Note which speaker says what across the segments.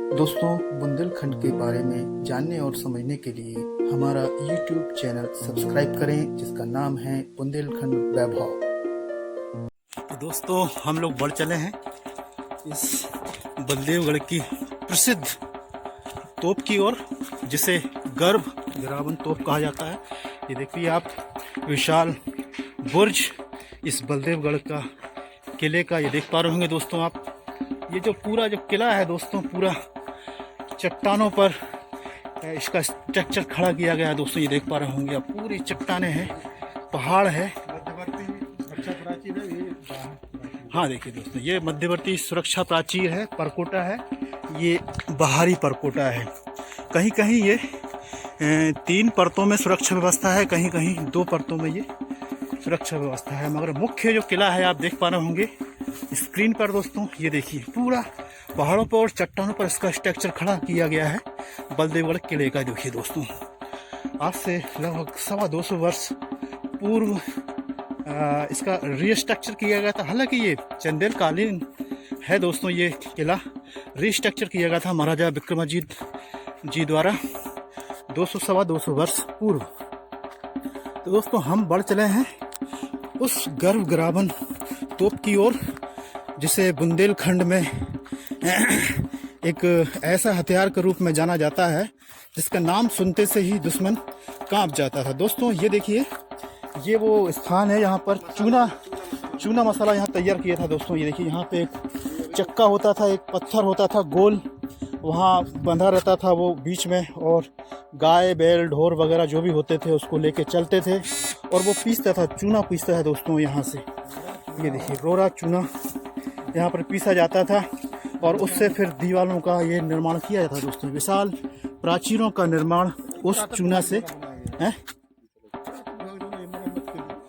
Speaker 1: दोस्तों, बुंदेलखंड के बारे में जानने और समझने के लिए हमारा YouTube चैनल सब्सक्राइब करें, जिसका नाम है बुंदेलखंड वैभव।
Speaker 2: तो दोस्तों, हम लोग बढ़ चले हैं इस बलदेवगढ़ की प्रसिद्ध तोप की ओर, जिसे गर्भ गिरावन तोप कहा जाता है। ये देखिए आप, विशाल बुर्ज इस बलदेवगढ़ का किले का ये देख पा रहे होंगे दोस्तों आप। ये जो पूरा जो किला है दोस्तों, पूरा चट्टानों पर इसका स्ट्रक्चर खड़ा किया गया है दोस्तों। ये देख पा रहे होंगे आप, पूरी चट्टानें हैं, पहाड़ है। हाँ देखिए दोस्तों, ये मध्यवर्ती सुरक्षा प्राचीर है, परकोटा है। ये बाहरी परकोटा है। कहीं कहीं ये 3 परतों में सुरक्षा व्यवस्था है, कहीं कहीं 2 परतों में ये सुरक्षा व्यवस्था है। मगर मुख्य जो किला है आप देख पा रहे होंगे स्क्रीन पर दोस्तों। ये देखिए, पूरा पहाड़ों पर और चट्टानों पर इसका स्ट्रक्चर खड़ा किया गया है बलदेवगढ़ किले का। देखिए दोस्तों, आज से लगभग 225 वर्ष पूर्व इसका रीस्ट्रक्चर किया गया था। हालांकि ये चंदेलकालीन है दोस्तों, ये किला रीस्ट्रक्चर किया गया था महाराजा विक्रमाजीत जी द्वारा 200 वर्ष पूर्व। तो दोस्तों, हम बढ़ चले हैं उस गर्भ गिरावन तोप की ओर, जिसे बुंदेलखंड में एक ऐसा हथियार के रूप में जाना जाता है जिसका नाम सुनते से ही दुश्मन कांप जाता था। दोस्तों ये देखिए, ये वो स्थान है यहाँ पर चूना मसाला यहाँ तैयार किया था दोस्तों। ये देखिए, यहाँ पे एक चक्का होता था, एक पत्थर होता था गोल, वहाँ बंधा रहता था वो बीच में, और गाय बैल ढोर वगैरह जो भी होते थे उसको लेके चलते थे और वो पीसता था, चूना पीसता है दोस्तों यहाँ से। ये देखिए, रोरा चूना यहाँ पर पीसा जाता था और उससे फिर दीवारों का ये निर्माण किया जाता था दोस्तों। विशाल प्राचीरों का निर्माण उस चूना से है,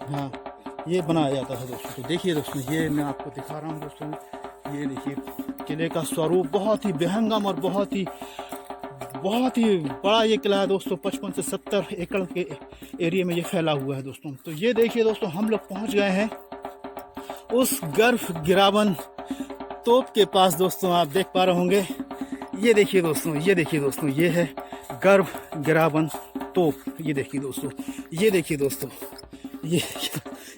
Speaker 2: हाँ, ये बनाया जाता था दोस्तों। तो देखिए दोस्तों, ये मैं आपको दिखा रहा हूँ दोस्तों। ये देखिए, किले का स्वरूप बहुत ही विहंगम और बहुत ही बड़ा ये किला है दोस्तों। 55 से 70 एकड़ के एरिया में ये फैला हुआ है दोस्तों। तो ये देखिए दोस्तों, हम लोग पहुँच गए हैं उस गर्भ गिरावन तोप के पास दोस्तों। आप देख पा रहे होंगे, ये देखिए दोस्तों, ये है गर्भ गिरावन तोप। ये देखिए दोस्तों,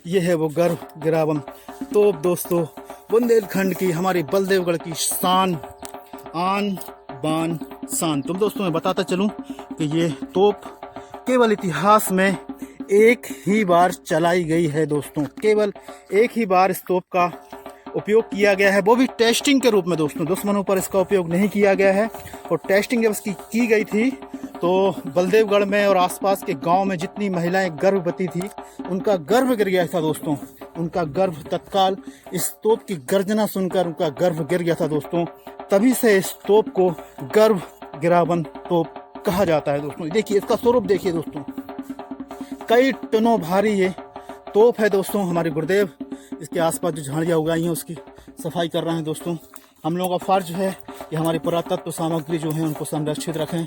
Speaker 2: ये है वो गर्भ गिरावन तोप दोस्तों। बुंदेलखंड की, हमारी बलदेवगढ़ की शान, आन बान शान। तुम दोस्तों मैं बताता चलूं कि ये तोप केवल इतिहास में एक ही बार चलाई गई है दोस्तों। केवल एक ही बार इस तोप का उपयोग किया गया है, वो भी टेस्टिंग के रूप में दोस्तों। दुश्मनों पर इसका उपयोग नहीं किया गया है। और टेस्टिंग जब इसकी की गई थी तो बलदेवगढ़ में और आसपास के गांव में जितनी महिलाएं गर्भवती थी, उनका गर्भ गिर गया था दोस्तों। उनका गर्भ तत्काल इस तोप की गर्जना सुनकर उनका गर्भ गिर गया था दोस्तों। तभी से इस तोप को गर्भ गिरावन तोप कहा जाता है दोस्तों। देखिए, इसका स्वरूप देखिए दोस्तों, कई टनों भारी ये तोप है दोस्तों। हमारे गुरुदेव इसके आसपास जो झाड़ियाँ उगाई हैं उसकी सफाई कर रहे हैं दोस्तों। हम लोगों का फर्ज है कि हमारी पुरातत्व सामग्री जो है उनको संरक्षित रखें।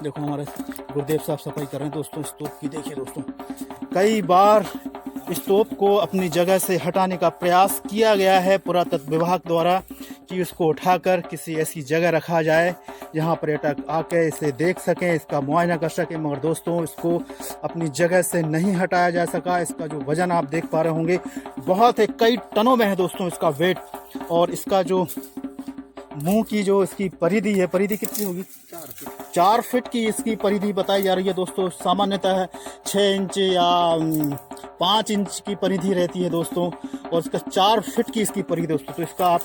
Speaker 2: देखो, हमारे गुरुदेव साहब सफाई कर रहे हैं दोस्तों इस तोप की। देखिए दोस्तों, कई बार इस तोप को अपनी जगह से हटाने का प्रयास किया गया है पुरातत्व विभाग द्वारा, कि इसको उठाकर किसी ऐसी जगह रखा जाए जहां पर्यटक आके इसे देख सकें, इसका मुआयना कर सकें। मगर दोस्तों, इसको अपनी जगह से नहीं हटाया जा सका। इसका जो वजन आप देख पा रहे होंगे बहुत है, कई टनों में है दोस्तों इसका वेट। और इसका जो मुंह की जो इसकी परिधि है, परिधि कितनी होगी? 4 फीट की इसकी परिधि बताई जा रही है दोस्तों। सामान्यतः 6 इंच या 5 इंच की परिधि रहती है दोस्तों, और इसका 4 फीट की इसकी परिधि दोस्तों। तो इसका आप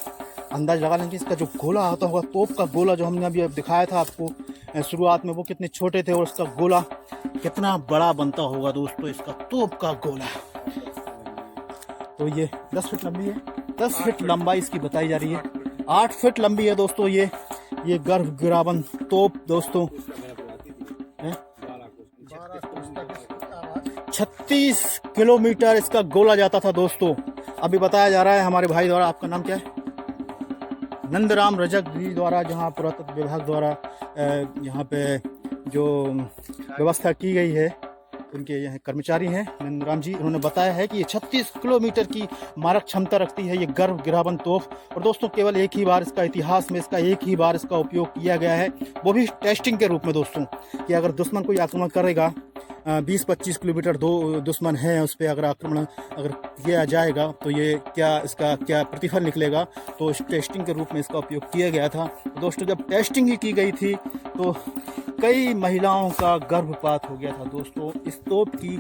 Speaker 2: अंदाज लगा लेंगे, इसका जो गोला आता होगा, तोप का गोला जो हमने अभी दिखाया था आपको शुरुआत में, वो कितने छोटे थे, और इसका गोला कितना बड़ा बनता होगा दोस्तों, इसका तोप का गोला। तो ये 10 फीट लंबी है, 10 फीट लंबाई इसकी बताई जा रही है। 8 फीट लंबी है दोस्तों ये गर्भ गिरावन तोप दोस्तों। 36 किलोमीटर इसका गोला जाता था दोस्तों। अभी बताया जा रहा है हमारे भाई द्वारा, आपका नाम क्या है? नंदराम रजक जी द्वारा, जहाँ पुरातत्व विभाग द्वारा यहाँ पे जो व्यवस्था की गई है उनके यहाँ कर्मचारी हैं नंद राम जी, उन्होंने बताया है कि ये 36 किलोमीटर की मारक क्षमता रखती है ये गर्भ गिरावन तोप। और दोस्तों केवल एक ही बार इसका इतिहास में इसका एक ही बार इसका उपयोग किया गया है, वो भी टेस्टिंग के रूप में दोस्तों, कि अगर दुश्मन कोई आक्रमण करेगा 20-25 किलोमीटर दुश्मन है उस पर, अगर आक्रमण अगर किया जाएगा तो ये इसका क्या प्रतिफल निकलेगा, तो इस टेस्टिंग के रूप में इसका उपयोग किया गया था। तो दोस्तों जब टेस्टिंग ही की गई थी तो कई महिलाओं का गर्भपात हो गया था दोस्तों। इस तोप की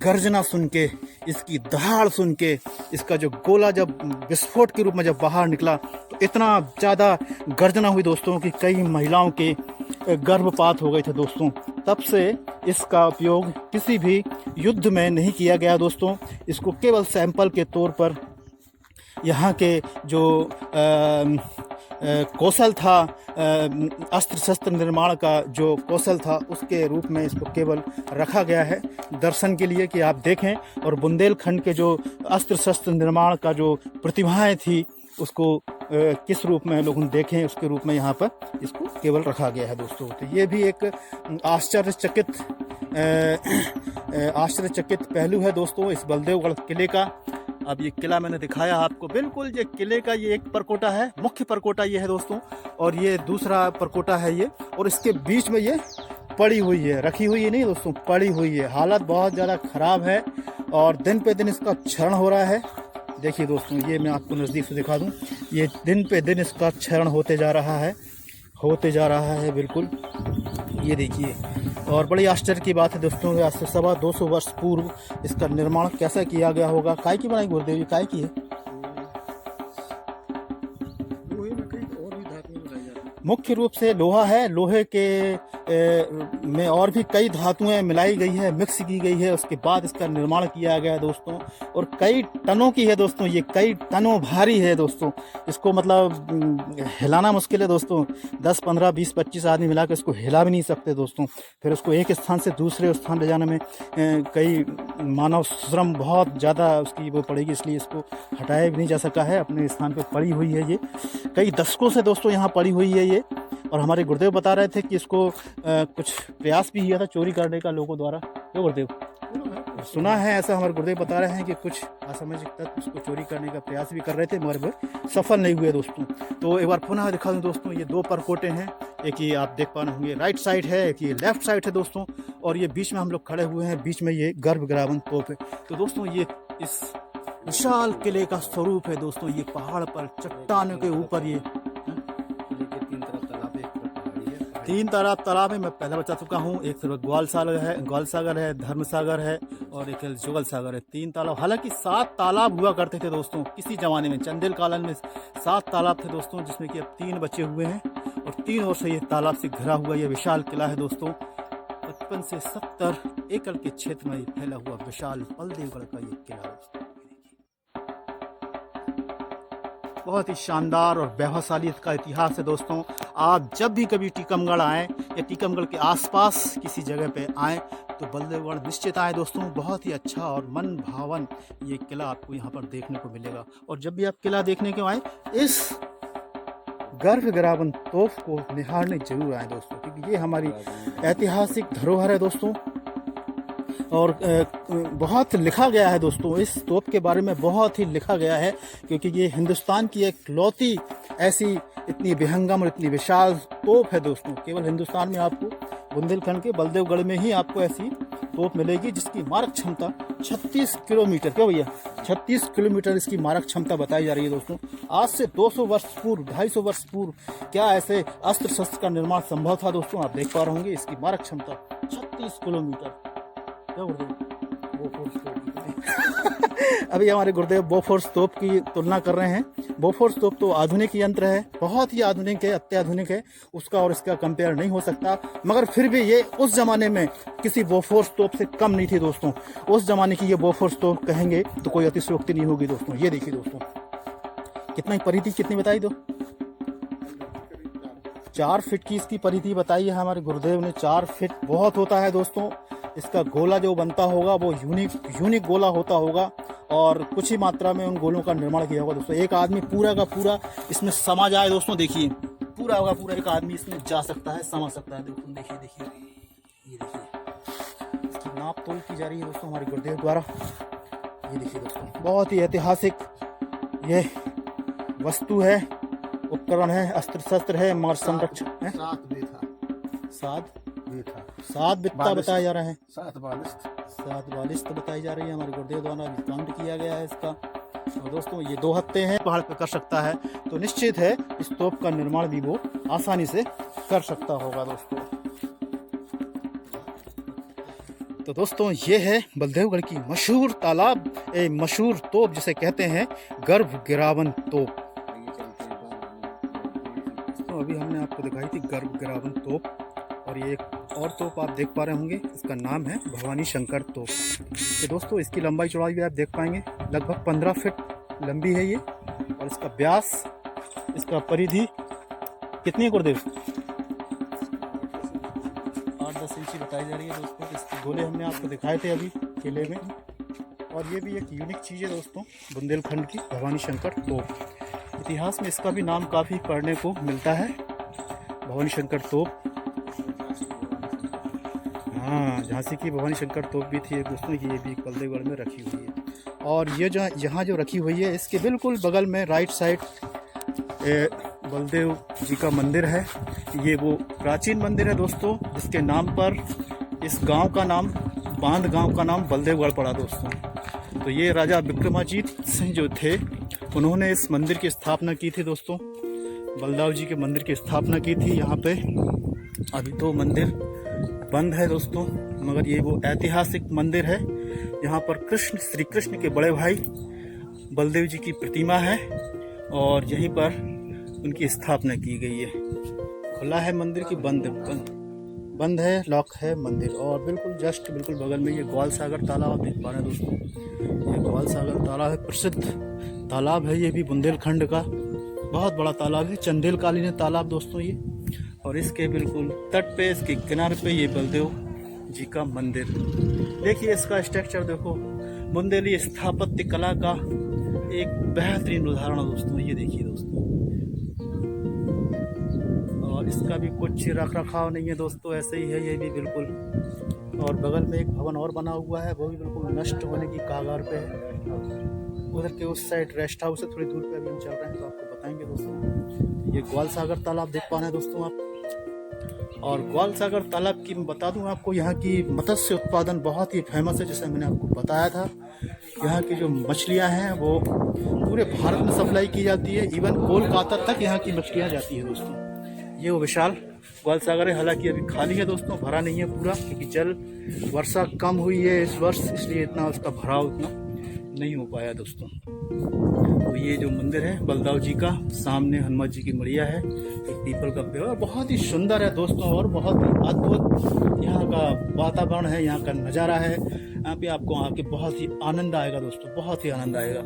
Speaker 2: गर्जना सुन के, इसकी दहाड़ सुन के, इसका जो गोला जब विस्फोट के रूप में जब बाहर निकला तो इतना ज़्यादा गर्जना हुई दोस्तों कि कई महिलाओं के गर्भपात हो गए थे दोस्तों। तब से इसका उपयोग किसी भी युद्ध में नहीं किया गया दोस्तों। इसको केवल सैंपल के तौर पर यहाँ के जो कौशल था, अस्त्र शस्त्र निर्माण का जो कौशल था, उसके रूप में इसको केवल रखा गया है दर्शन के लिए कि आप देखें। और बुंदेलखंड के जो अस्त्र शस्त्र निर्माण का जो प्रतिभाएं थी उसको किस रूप में लोग देखें, उसके रूप में यहाँ पर इसको केवल रखा गया है दोस्तों। तो ये भी एक आश्चर्यचकित पहलू है दोस्तों इस बलदेवगढ़ किले का। अब ये किला मैंने दिखाया आपको, बिल्कुल ये किले का ये एक परकोटा है, मुख्य परकोटा ये है दोस्तों, और ये दूसरा परकोटा है ये, और इसके बीच में ये पड़ी हुई है, रखी हुई है नहीं दोस्तों, पड़ी हुई है। हालत बहुत ज़्यादा ख़राब है और दिन पे दिन इसका क्षरण हो रहा है। देखिए दोस्तों, ये मैं आपको नज़दीक से दिखा दूं, ये दिन पे दिन इसका क्षरण होते जा रहा है बिल्कुल, ये देखिए। और बड़ी आश्चर्य की बात है दोस्तों, आज से 250 वर्ष पूर्व इसका निर्माण कैसा किया गया होगा। काय की बनाई गुरुदेव जी, काय की है? मुख्य रूप से लोहा है, लोहे के में और भी कई धातुएं मिलाई गई है, मिक्स की गई है, उसके बाद इसका निर्माण किया गया है दोस्तों। और कई टनों की है दोस्तों, ये कई टनों भारी है दोस्तों। इसको मतलब हिलाना मुश्किल है दोस्तों, 10, 15, 20, 25 आदमी मिला कर इसको हिला भी नहीं सकते दोस्तों। फिर उसको एक स्थान से दूसरे स्थान ले जाने में कई मानव श्रम बहुत ज़्यादा उसकी वो पड़ेगी, इसलिए इसको हटाया भी नहीं जा सका है, अपने स्थान पर पड़ी हुई है ये। कई दशकों से दोस्तों यहाँ पड़ी हुई है ये। और हमारे गुरुदेव बता रहे थे कि इसको कुछ प्रयास भी किया था चोरी करने का लोगों द्वारा। क्यों गुरुदेव? सुना है ऐसा, हमारे गुरुदेव बता रहे हैं कि कुछ असामाजिक तत्व उसको चोरी करने का प्रयास भी कर रहे थे, मगर वो सफल नहीं हुए दोस्तों। तो एक बार पुनः दिखा दूं दोस्तों, ये 2 परकोटे हैं, एक ये आप देख पा रहे होंगे राइट साइड है, एक ये लेफ्ट साइड है दोस्तों, और ये बीच में हम लोग खड़े हुए हैं, बीच में ये गर्भ गिरावन तोप है। तो दोस्तों ये इस विशाल किले का स्वरूप है दोस्तों। ये पहाड़ पर चट्टानों के ऊपर ये 3 तालाब है, मैं पहले बता चुका हूँ। एक तरफ ग्वाल सागर है, धर्म सागर है, और एक जुगल सागर है। 3 तालाब, हालांकि 7 तालाब हुआ करते थे दोस्तों किसी जमाने में, चंदेल कालन में 7 तालाब थे दोस्तों, जिसमें कि अब 3 बचे हुए हैं, और 3 ओर से ये तालाब से घिरा हुआ ये विशाल किला है दोस्तों। 55 से 70 एकड़ के क्षेत्र में फैला हुआ विशाल बलदेवगढ़ का ये किला दोस्तों। बहुत ही शानदार और वैभवशाली इसका इतिहास है दोस्तों। आप जब भी कभी टीकमगढ़ आएँ या टीकमगढ़ के आसपास किसी जगह पे आएँ तो बलदेवगढ़ निश्चित आए दोस्तों। बहुत ही अच्छा और मन भावन ये किला आपको यहाँ पर देखने को मिलेगा। और जब भी आप किला देखने को आएँ, इस गर्भ गिरावन तोप को निहारने जरूर आए दोस्तों, क्योंकि ये हमारी ऐतिहासिक धरोहर है दोस्तों। और बहुत लिखा गया है दोस्तों, इस तोप के बारे में बहुत ही लिखा गया है, क्योंकि ये हिंदुस्तान की एक लौती ऐसी इतनी विहंगम और इतनी विशाल तोप है दोस्तों। केवल हिंदुस्तान में आपको बुंदेलखंड के बलदेवगढ़ में ही आपको ऐसी तोप मिलेगी, जिसकी मारक क्षमता 36 किलोमीटर, क्या भैया 36 किलोमीटर इसकी मारक क्षमता बताई जा रही है दोस्तों। आज से 200 वर्ष पूर्व, 250 वर्ष पूर्व क्या ऐसे अस्त्र शस्त्र का निर्माण संभव था दोस्तों? आप देख पा रहे होंगे इसकी मारक क्षमता 36 किलोमीटर। अभी हमारे गुरुदेव बोफोर्स तोप की तुलना कर रहे हैं। बोफोर्स तोप तो आधुनिक यंत्र है, बहुत ही आधुनिक है, अत्याधुनिक है, उसका और इसका कंपेयर नहीं हो सकता। मगर फिर भी ये उस जमाने में किसी बोफोर्स तोप से कम नहीं थी दोस्तों। उस जमाने की ये बोफोर्स तोप कहेंगे तो कोई अतिशयोक्ति नहीं होगी दोस्तों। ये देखिए दोस्तों, कितना परिधि कितनी बताई दो, 4 फीट की इसकी परिधि बताई है हमारे गुरुदेव ने। 4 फीट बहुत होता है दोस्तों। इसका गोला जो बनता होगा वो यूनिक गोला होता होगा, और कुछ ही मात्रा में उन गोलों का निर्माण किया होगा दोस्तों। एक आदमी पूरा का पूरा इसमें समा जाए दोस्तों। देखिए पूरा होगा, पूरा एक आदमी इसमें जा सकता है, समा सकता है। देखिए ये देखिए, इसकी नाप तोल की जा रही है दोस्तों हमारे गुरुदेव द्वारा। ये देखिए दोस्तों, बहुत ही ऐतिहासिक ये वस्तु है, उपकरण है, अस्त्र शस्त्र है, मार्ग संरक्षण है।
Speaker 1: 7 बीथा।
Speaker 2: 7 बित्ता बताया जा रहा है,
Speaker 1: 7 बालिस्त।
Speaker 2: 7 बालिस्त बताई जा रही है हमारे गुरुदेव द्वारा काउंट किया गया है इसका। और दोस्तों ये 2 हत्थे हैं, पहाड़ पे कर सकता है तो निश्चित है इस तोप का निर्माण भी वो आसानी से कर सकता होगा दोस्तों। तो दोस्तों ये है बलदेवगढ़ की मशहूर तालाब, मशहूर तोप जिसे कहते हैं गर्भ गिरावन तोप। तो अभी हमने आपको दिखाई थी गर्भ गिरावन तोप, और ये एक और तोप आप देख पा रहे होंगे, इसका नाम है भवानी शंकर तोप। तो दोस्तों इसकी लंबाई चौड़ाई भी आप देख पाएंगे, लगभग 15 फीट लंबी है ये, और इसका व्यास, इसका परिधि कितनी है गुरुदेव? 8-10 इंची बताई जा रही है दोस्तों। इसके गोले हमने आपको दिखाए थे अभी किले में। और ये भी एक यूनिक चीज़ है दोस्तों बुंदेलखंड की, भवानी शंकर तोप। इतिहास में इसका भी नाम काफ़ी पढ़ने को मिलता है, भवानी शंकर तोप। हाँ, झांसी की भवानी शंकर तोप भी थी दोस्तों, ये भी बलदेवगढ़ में रखी हुई है। और ये जो यहाँ जो रखी हुई है, इसके बिल्कुल बगल में राइट साइड बलदेव जी का मंदिर है। ये वो प्राचीन मंदिर है दोस्तों, जिसके नाम पर इस गांव का नाम, बांध गांव का नाम बलदेवगढ़ पड़ा दोस्तों। तो ये राजा विक्रमाजीत सिंह जो थे, उन्होंने इस मंदिर की स्थापना की थी दोस्तों, बलदाव जी के मंदिर की स्थापना की थी यहाँ पे। अभी तो मंदिर बंद है दोस्तों, मगर ये वो ऐतिहासिक मंदिर है। यहाँ पर श्री कृष्ण के बड़े भाई बलदेव जी की प्रतिमा है, और यहीं पर उनकी स्थापना की गई है। खुला है मंदिर की बंद है, लॉक है मंदिर। और बिल्कुल बगल में ये ग्वाल सागर तालाब आप देख पा रहे हैं दोस्तों। ये ग्वाल सागर तालाब है, प्रसिद्ध तालाब है ये भी बुंदेलखंड का, बहुत बड़ा तालाब है, चंदेल कालीन तालाब दोस्तों ये। और इसके बिल्कुल तट पे, इसके किनारे पे ये बलदेव जी का मंदिर। देखिए इसका स्ट्रक्चर देखो, बुंदेली स्थापत्य कला का एक बेहतरीन उदाहरण है दोस्तों। ये देखिए दोस्तों, और इसका भी कुछ रख रखाव नहीं है दोस्तों, ऐसे ही है ये भी बिल्कुल। और बगल में एक भवन और बना हुआ है, वो भी बिल्कुल नष्ट होने की कगार पे है। उधर के उस साइड रेस्ट हाउस से थोड़ी दूर पे अभी हम चल रहे हैं, तो आपको बताएंगे दोस्तों। ये ग्वाल सागर तालाब देख पा रहे हैं दोस्तों आप। और ग्वाल सागर तालाब की मैं बता दूं आपको, यहाँ की मत्स्य उत्पादन बहुत ही फेमस है, जैसे मैंने आपको बताया था। यहाँ की जो मछलियाँ हैं वो पूरे भारत में सप्लाई की जाती है, इवन कोलकाता तक यहाँ की मछलियाँ जाती है दोस्तों। ये वो विशाल ग्वाल सागर है, हालांकि अभी खाली है दोस्तों, भरा नहीं है पूरा, क्योंकि जल वर्षा कम हुई है इस वर्ष, इसलिए इतना उसका भराव उतना नहीं हो पाया दोस्तों। तो ये जो मंदिर है बलदाव जी का, सामने हनुमान जी की मड़िया है, एक पीपल का पेड़, बहुत ही सुंदर है दोस्तों, और बहुत ही अद्भुत यहाँ का वातावरण है, यहाँ का नज़ारा है। यहाँ पे आपको आके बहुत ही आनंद आएगा दोस्तों, बहुत ही आनंद आएगा।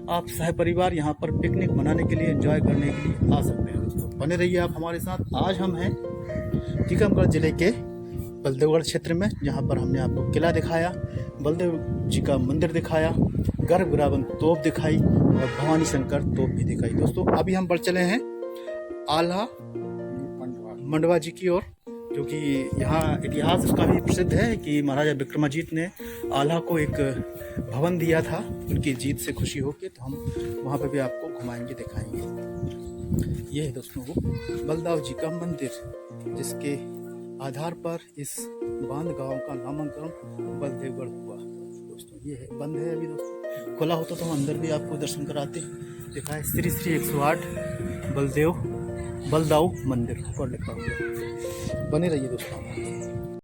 Speaker 2: आप सह परिवार यहाँ पर पिकनिक मनाने के लिए, एंजॉय करने के लिए आ सकते हैं दोस्तों। बने रहिए आप हमारे साथ। आज हम हैं टीकमगढ़ जिले के बलदेवगढ़ क्षेत्र में, जहाँ पर हमने आपको किला दिखाया, बलदेव जी का मंदिर दिखाया, गर्भ गिरावन तोप दिखाई, और भवानी शंकर तोप भी दिखाई दोस्तों। अभी हम बढ़ चले हैं आल्हा मंडवा जी की ओर, जो कि यहाँ इतिहास इसका भी प्रसिद्ध है कि महाराजा विक्रमाजीत ने आल्हा को एक भवन दिया था उनकी जीत से खुशी होकर। तो हम वहाँ पे भी आपको घुमाएंगे, दिखाएंगे। ये है दोस्तों वो बलदाव जी का मंदिर, जिसके आधार पर इस बांध गांव का नामांकन बलदेवगढ़ हुआ दोस्तों। ये है, बंद है अभी दोस्तों, खुला होता तो हम अंदर भी आपको दर्शन कराते। दिखाए श्री 108 बलदाव मंदिर ऊपर लिखा हुआ। बने रहिए दोस्तों।